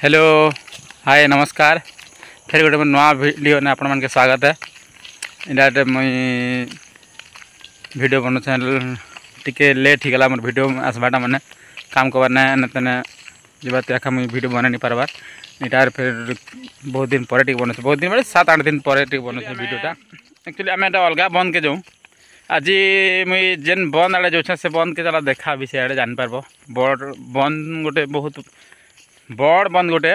Hello hi नमस्कार फिर गोटे नवा वीडियो ने आपण मन के स्वागत है। इधर मुई वीडियो बनो चैनल टिके लेट ही गला मोर वीडियो आसबाटा माने काम करबार ना नतने जब तक मुई वीडियो बना नहीं पारबार इटार फिर बहुत दिन पर टिके बनसे बहुत दिन बड़े 7-8 दिन पर टिके बनसे वीडियोटा एक्चुअली आम एटा अलग बंद के जाऊँ आज मुई जेन बंद आड़े जो से बंद के चला देखा भी से आड़े जान पारबो बड़ बंद गोटे बहुत बड़ बंद गोटे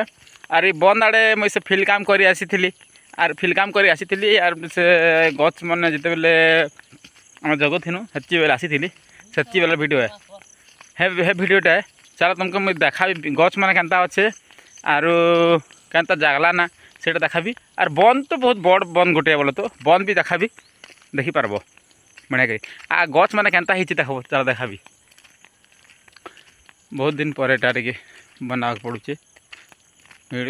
आर बंद आड़े मुझे से फिल काम कर आसी आर फिल काम कर आसी आर से गच मैंने जिते बेले आम जगह थी हेची बेले आसी सेची बेले वीडियो है वीडियोटा चलो तुमको मुझे देखा गच मैंने केन्ता अच्छे आर केन्ता जागला ना से देखा आर बंद तो बहुत बड़ बंद गोटे बोले तो बंद भी देखा देखी पारब बढ़िया करी आ गच मैंने केन्ता ही देख चलो देखा बहुत दिन पर टे बना पड़ुचे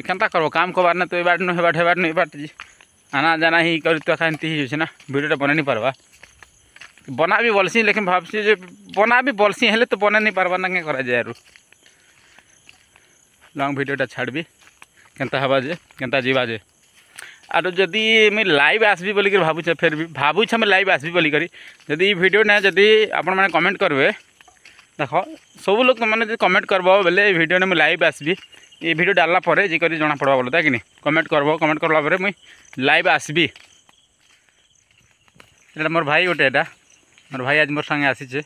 केन्ता करब काम करबार ना तो बाट न हेबाट हेबाट नहीं बाट आना जाना ही कर तो खाती ही ना वीडियोटा बना नहीं पारबा बना भी बोलसी लेकिन भावसी जे बना भी बोलसी हेले तो बना नहीं पारबा ना करा जाए आर लॉन्ग वीडियोटा छाड़बी केन्ता हवा जे केन्ता जीवा जे आर जदि मुझे लाइव आसबी बोलिक भावुचे फिर भी भावुचे मैं लाइव आसबी बोलिक जदि वीडियो ना जदि आपण मैंने कमेंट करबे देख सब लोग मैंने कमेंट करब बोले वीडियो ने मुझे लाइव आसबी ये वीडियो डालला परे जी कर जना पड़ा बोलता कि नहीं कमेंट करब कमेंट करला परे मुई लाइव आसबी एटा मोर भाई गोटे एटा मोर भाई आज मोर संगे आसीचे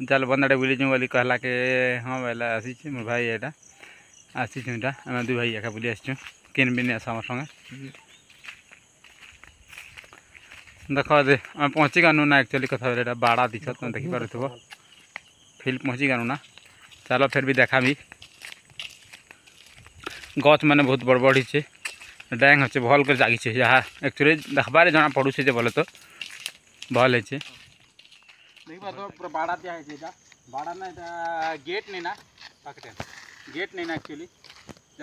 चल बंदाड़े बुली जाऊँ बोली कहला के हाँ बोला आसीचे मोर भाई एटा आसीचे एटा आम दुई भाई एका बुली आसीचु केन भी नहीं आस मोर संगे देख दे आम पहुँची गनु ना एक्चुअली कथा एटा बाड़ा दिख तुम देखी पारुथबो फिल्ड पहुँची गनु ना चलो फिर भी देखा भी गच मैंने बहुत बड़ बड़ी डैंग अच्छे भल कर जागी जहाँ एक्चुअली देखबार जना पड़ुचे बोले तो भल है पूरा बाड़ा दिया है बाड़ा ना गेट नहीं ना पाखे गेट नहीं ना एक्चुअली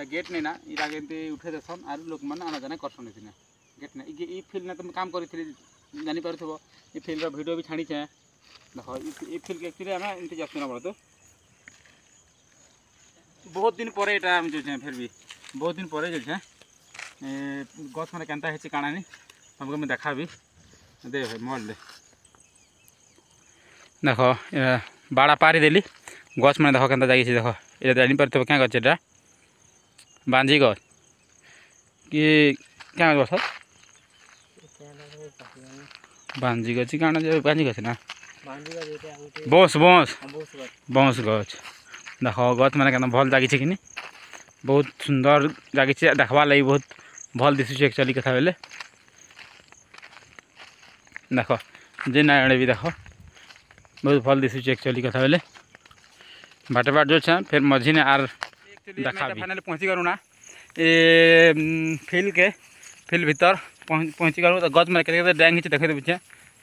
गेट नहीं ना इटा के उठे देसन आर लोक मैंने आना जाना करसन गेट नहीं ये फिल्ड ने तुम काम करी जानी पारुथबो ये फिल्ड वीडियो भी छाड़ी देखो ये फिल्ड एक्चुअली आम एमती जाना बोले तो बहुत दिन पर यहाँ जो फिर भी बहुत दिन पर जो गच मैंने केन्ता है काना नहीं तुमको मैं देखा भी दे भाई मोल दे देख बाड़ा पारी देली गच मैंने देख केन्ता जागी देख ये जानी पार क्या गच एटा बांझी गच कि क्या गछ बांझी गच क्या बांझी गच ना बस बस बस गच देख गच मैंने क्या भल जागी कि बहुत सुंदर जागी देखवा लगी बहुत भल दिशुचे एक्चुअली कथा बेले देख जे ना भी देख बहुत भल दिशुचे एक्चुअली कथा बेले बाटे बाट जो छे फिर मझी ने आर देखा फाइनली पहुँची गलु ना ये फील्ड भीतर पहुँची गलु तो गच मैंने केते डैंग ही देखे पीछे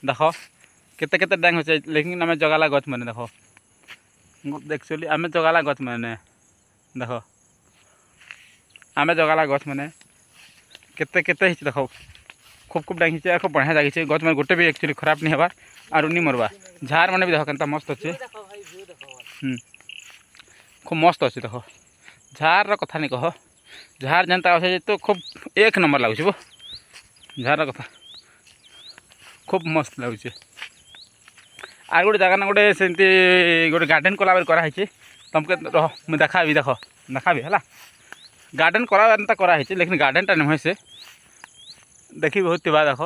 देख केते केते डैंग हो लेकिन आम जगाला गच मैंने देख एक्चुअली आम जगाला गच मैंने देख आम जगाला गच मैंने केते केते देख खूब खूब डांगी खूब बढ़िया जागी गच मैंने गोटे भी एक्चुअली खराब नहीं हबार आर नहीं मरवा झार मैंने भी देख केन्ता मस्त अच्छे खूब मस्त अच्छे देख झार कथा नहीं कह झार जनता अच्छे तो खूब एक नंबर लगुच वो झार कथा खूब मस्त लगुच आर गोटे जगह ना गोटे से गोटे गार्डन कला कराई तुमके रह मुझे देखा है गार्डन कराई लेकिन गार्डन टा नुहे से देखी बहुत थी देख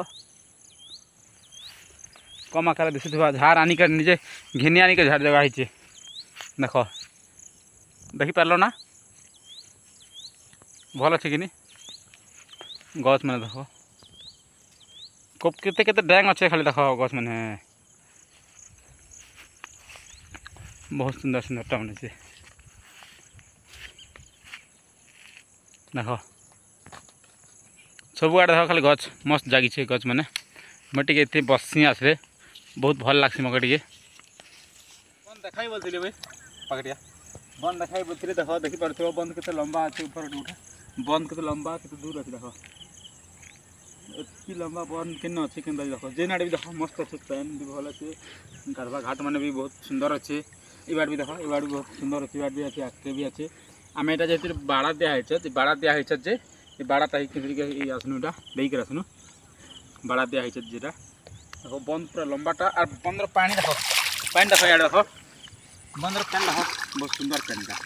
कम आकार दिशुवा झार आनिक निजे घिनी आनिक झार जगह देख देखी पार ना भल अच्छे कि गच मैंने देख खूब केते केते डैंग अच्छे खाली देख गच मैंने बहुत सुंदर सुंदर टा बने देख सब आड़े देख खाली गच मस्त जागी गच मैंने मैं टे बसी आसले बहुत भल लगसी मके टे बंद देखा बोलते भाई पकड़िया बंद देखा बोलते देख देखी पार बंद के लंबा अच्छे ऊपर उठा बंद के लंबा के दूर अच्छे देख लंबा बंद के अच्छे के देख जेन आड़े भी देख मस्त अच्छे पैन भी भल अच्छे गाड़वा घाट मैंने भी बहुत सुंदर अच्छे ये बाट भी देख ये बाट भी बहुत सुंदर अच्छे बाट भी अच्छे आगे भी अच्छे आम यहाँ जेहतु बाड़ा दिखाई बाड़ा दिखाई जे ये बाड़ाटा आसनु इटा देकर आसनु बाड़ा दिखाई जेटा देखो बंद पूरा लंबाटा और बंदर पानी देखो इे देखो बंदर पैन देखो बहुत सुंदर पैनटा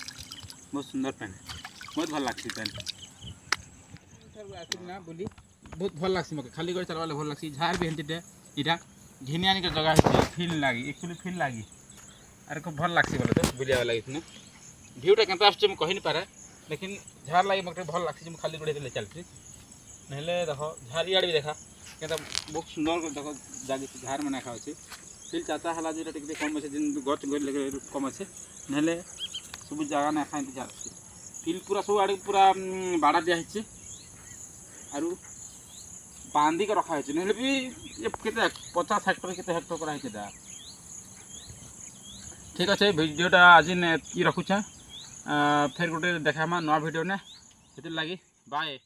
बहुत सुंदर पैन बहुत भल लगे पैन ना बोली बहुत भल लगे मत खाली चलवा भल लगे झार भी हेंटे इटा घिनी आनिक जगह फिल लगी एक्चुअली फिल लगी आर खूब भल लगे बोले तो बुलिया लगे भ्यूटा के मुझे कही नहीं पारे लेकिन झार लगे मत भल लगे खाली गोड़े चलती ना देखो झार इे भी देखा क्या बहुत सुंदर देख जागी झार मैंने एका अच्छे फिल चाचा है जो कम अच्छे जिन गच कम अच्छे ना सब जगह ना एका चलती फिल पूरा सब आड़े पूरा बाड़ा दिखाई आरु बांधिक रखाई ना भी के 50 हेक्टर के हेक्टर कराई ठीक अच्छे भिडियोटा आज की रखुछे फिर गोटे देखा नुआ भिडियो ने से लगी बाय।